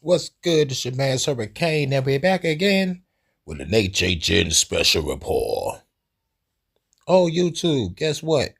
What's good? It's your man Hurricane, and we're back again with an HHN special report. Oh, YouTube, guess what?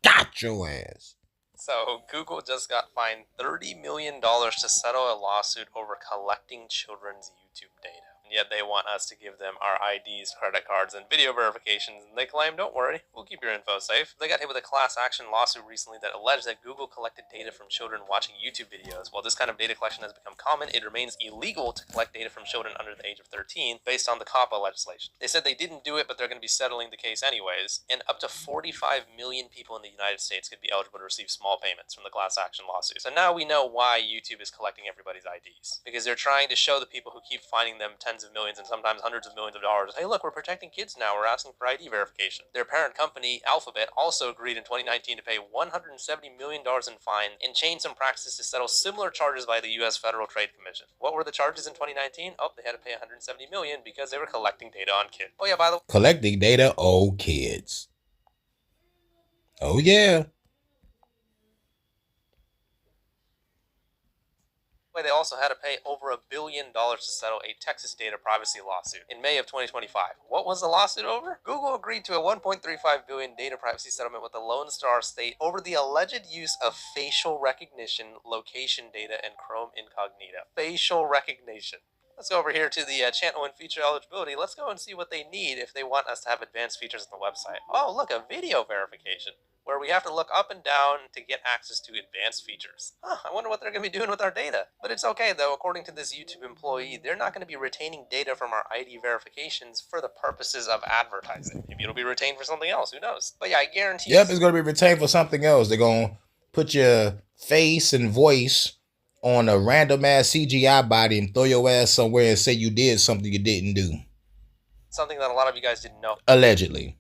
Got your ass. So, Google just got fined $30 million to settle a lawsuit over collecting children's YouTube data. And yet they want us to give them our IDs, credit cards, and video verifications, and they claim, don't worry, we'll keep your info safe. They got hit with a class action lawsuit recently that alleged that Google collected data from children watching YouTube videos. While this kind of data collection has become common, it remains illegal to collect data from children under the age of 13 based on the COPPA legislation. They said they didn't do it, but they're going to be settling the case anyways, and up to 45 million people in the United States could be eligible to receive small payments from the class action lawsuit. So now we know why YouTube is collecting everybody's IDs. Because they're trying to show the people who keep finding them tens of millions and sometimes hundreds of millions of dollars, hey look, we're protecting kids now, we're asking for ID verification. Their parent company, Alphabet, also agreed in 2019 to pay $170 million in fine and change some practices to settle similar charges by the US Federal Trade Commission. What were the charges in 2019? Oh, they had to pay $170 million because they were collecting data on kids. Oh yeah, by the way, Collecting data on kids. Oh, yeah. they also had to pay over $1 billion to settle a Texas data privacy lawsuit in May of 2025. What was the lawsuit over? Google agreed to a $1.35 billion data privacy settlement with the Lone Star State over the alleged use of facial recognition, location data, and Chrome Incognito. Facial recognition. Let's go over here to the channel and feature eligibility. Let's go and see what they need if they want us to have advanced features on the website. Oh, look, a video verification, where we have to look up and down to get access to advanced features. I wonder what they're going to be doing with our data. But it's okay, though. According to this YouTube employee, they're not going to be retaining data from our ID verifications for the purposes of advertising. Maybe it'll be retained for something else. Who knows? But yeah, I guarantee Yep, it's going to be retained for something else. They're going to put your face and voice on a random ass CGI body and throw your ass somewhere and say you did something you didn't do. Something that a lot of you guys didn't know. Allegedly.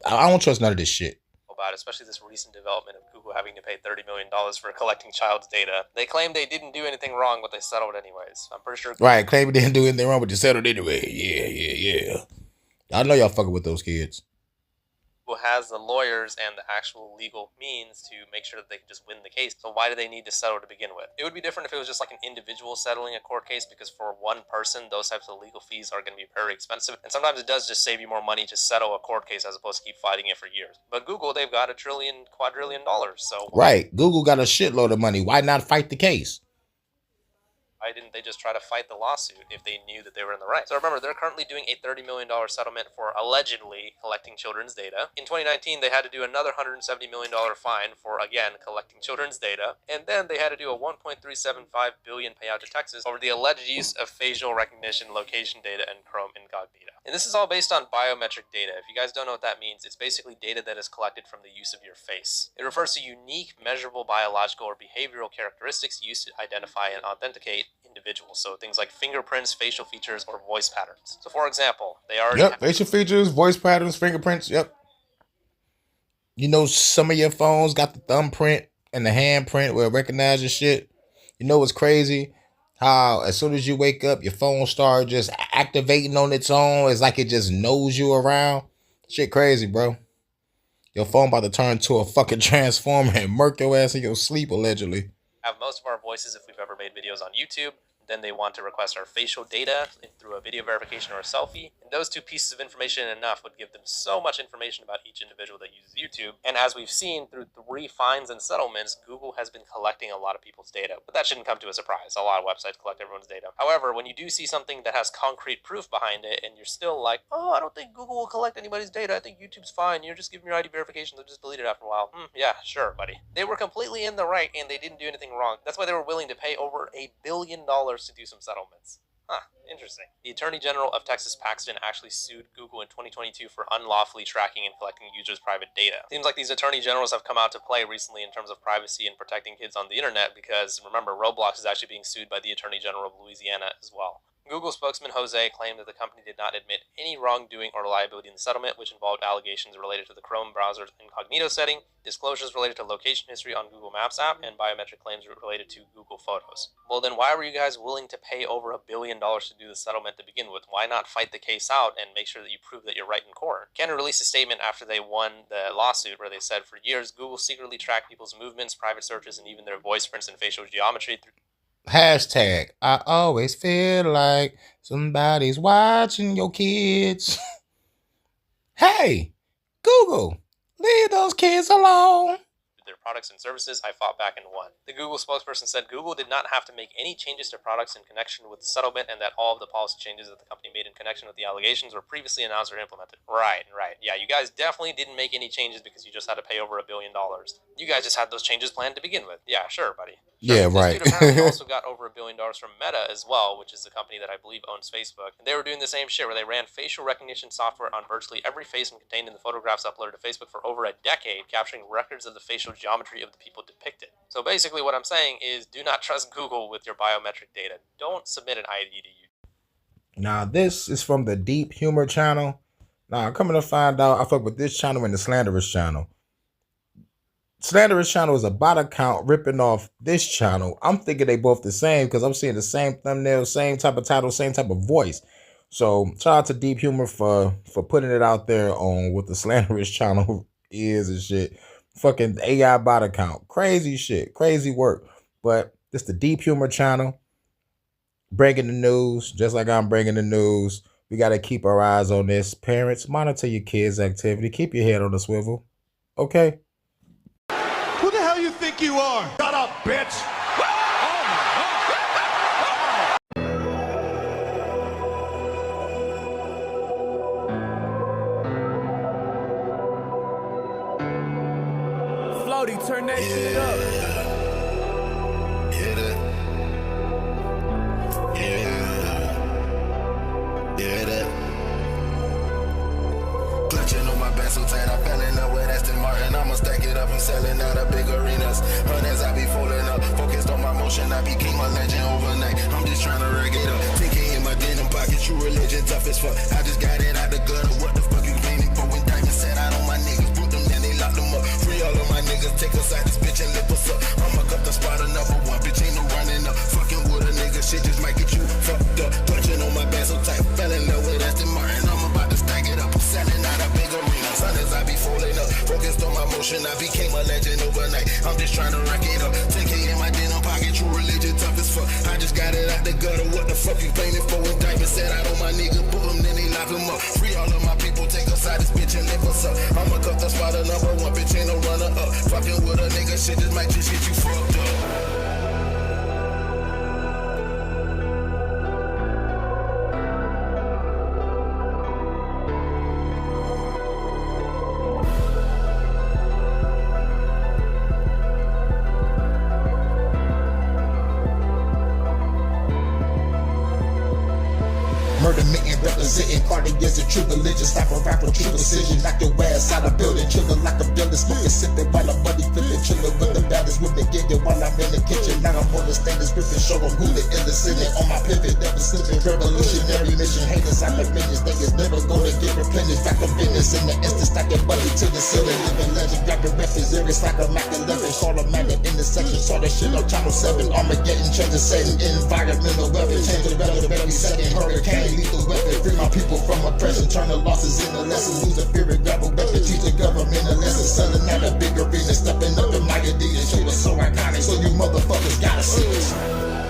I don't trust none of this shit. About, especially this recent development of Google having to pay $30 million for collecting child's data. They claim they didn't do anything wrong, but they settled anyways. I'm pretty sure. Right, claim they didn't do anything wrong, but they settled anyway. Yeah. I know y'all fucking with those kids. Who has the lawyers and the actual legal means to make sure that they can just win the case. So why do they need to settle to begin with? It would be different if it was just like an individual settling a court case, because for one person, those types of legal fees are going to be very expensive. And sometimes it does just save you more money to settle a court case as opposed to keep fighting it for years. But Google, they've got $1 quadrillion. So right, Google got a shitload of money. Why not fight the case? Why didn't they just try to fight the lawsuit if they knew that they were in the right? So remember, they're currently doing a $30 million settlement for allegedly collecting children's data. In 2019, they had to do another $170 million fine for, again, collecting children's data. And then they had to do a $1.375 billion payout to Texas over the alleged use of facial recognition, location data, and Chrome Incognito. And this is all based on biometric data. If you guys don't know what that means, it's basically data that is collected from the use of your face. It refers to unique, measurable biological or behavioral characteristics used to identify and authenticate individuals. So things like fingerprints, facial features, or voice patterns. So for example, they already Yep, facial features, voice patterns, fingerprints. Yep. You know, some of your phones got the thumbprint and the handprint where it recognizes shit. You know what's crazy? How as soon as you wake up, your phone starts just activating on its own. It's like it just knows you around. Shit crazy, bro. Your phone about to turn to a fucking transformer and murk your ass in your sleep, allegedly. Have most of our voices if we've ever made videos on YouTube. Then they want to request our facial data through a video verification or a selfie. And those two pieces of information enough would give them so much information about each individual that uses YouTube. And as we've seen through 3 fines and settlements, Google has been collecting a lot of people's data. But that shouldn't come to a surprise. A lot of websites collect everyone's data. However, when you do see something that has concrete proof behind it, and you're still like, oh, I don't think Google will collect anybody's data. I think YouTube's fine. You're just giving your ID verification. They'll just delete it after a while. Yeah, sure, buddy. They were completely in the right, and they didn't do anything wrong. That's why they were willing to pay over $1 billion to do some settlements. Interesting. The Attorney General of Texas Paxton actually sued Google in 2022 for unlawfully tracking and collecting users' private data. Seems like these attorney generals have come out to play recently in terms of privacy and protecting kids on the internet, because remember, Roblox is actually being sued by the Attorney General of Louisiana as well. Google spokesman Jose claimed that the company did not admit any wrongdoing or liability in the settlement, which involved allegations related to the Chrome browser's incognito setting, disclosures related to location history on Google Maps app, and biometric claims related to Google Photos. Well, then why were you guys willing to pay over $1 billion to do the settlement to begin with? Why not fight the case out and make sure that you prove that you're right in court? Canada released a statement after they won the lawsuit where they said, for years, Google secretly tracked people's movements, private searches, and even their voice prints and facial geometry through Hashtag, I always feel like somebody's watching your kids. Hey, Google, leave those kids alone. Their products and services, I fought back and won. The Google spokesperson said Google did not have to make any changes to products in connection with the settlement, and that all of the policy changes that the company made in connection with the allegations were previously announced or implemented. Right. Yeah, you guys definitely didn't make any changes because you just had to pay over $1 billion. You guys just had those changes planned to begin with. Yeah, sure, buddy. Sure. Yeah, This right. dude apparently also got over $1 billion from Meta as well, which is the company that I believe owns Facebook. And they were doing the same shit where they ran facial recognition software on virtually every face and contained in the photographs uploaded to Facebook for over a decade, capturing records of the facial geometry of the people depicted. So basically what I'm saying is do not trust Google with your biometric data. Don't submit an ID to you. Now, this is from the Deep Humor channel. Now, coming to find out, I fuck with this channel and the Slanderous channel. Slanderous channel is a bot account ripping off this channel. I'm thinking they both the same because I'm seeing the same thumbnail, same type of title, same type of voice. So shout out to Deep Humor for putting it out there on what the Slanderous channel is and shit. Fucking AI bot account. Crazy shit. Crazy work. But this the Deep Humor channel. Breaking the news, just like I'm breaking the news. We got to keep our eyes on this. Parents, monitor your kids' activity. Keep your head on the swivel. Okay? Who the hell you think you are? Shut up, bitch! Floaty, turn that shit up. Clutching on my back so tight, I fell in love with Aston Martin. I'ma stack it up and selling out of big arenas. Hundreds, I be folding up. Focused on my motion, I became a legend overnight. I'm just trying to rag it up. Thinking in my denim pocket, true religion, tough as fuck. I just got it out the gutter. What the fuck you claiming for? When diamonds set out on my niggas, put them, then they lock them up. Free all of my niggas, take us out this bitch and lip us up. I'ma cut the spot number one, bitch ain't no running up. Fucking with a nigga, shit just might get you fucked up. Clutching on my back so tight, fell in love with Aston Martin. I'm about to stack it up, I'm selling out of big arenas. Hundreds, I be folding up. Focused on my motion, I became a legend overnight. I'm just trying to rack it up. 10K in my denim pocket, true religion, tough as fuck. I just got it out the gutter. What the fuck you claiming for? When diamonds set out on my nigga, put them, then they lock them up. Free all of my people, take us out this bitch and lift us up. I'ma cut the spot number one, bitch ain't no runner up. Fucking with a nigga, shit just might just get you fucked up. Murder mitten representing Cartier's a true religion. Sniper rapper, true precision. Knock your ass out of building. Chillin' like a villain. Smoking, sipping while I'm buddy flipping. Chillin' with the baddest women. Get it while I'm in the kitchen. Now I'm on the stainless gripping. Show them who the illest in it. On my pivot, never slipping. Revolutionary mission. Haters, I'm a finish. Niggas never gonna get replenished. Back to business in the instant. Stacking money to the ceiling. Living legend. Grabbing reference. It's like a Mac 11. Call a man at intersection. Saw that shit on channel 7. Armageddon. Transiting. Environmental weapon. Change the weather every second. Hurricane. Lethal weapon, free my people from oppression. Turn the losses into lessons. Lose a spirit, grab a weapon. Teach the government a lesson. Selling out a big arena. Stepping up in my arena. Show us so iconic. So you motherfuckers gotta see us.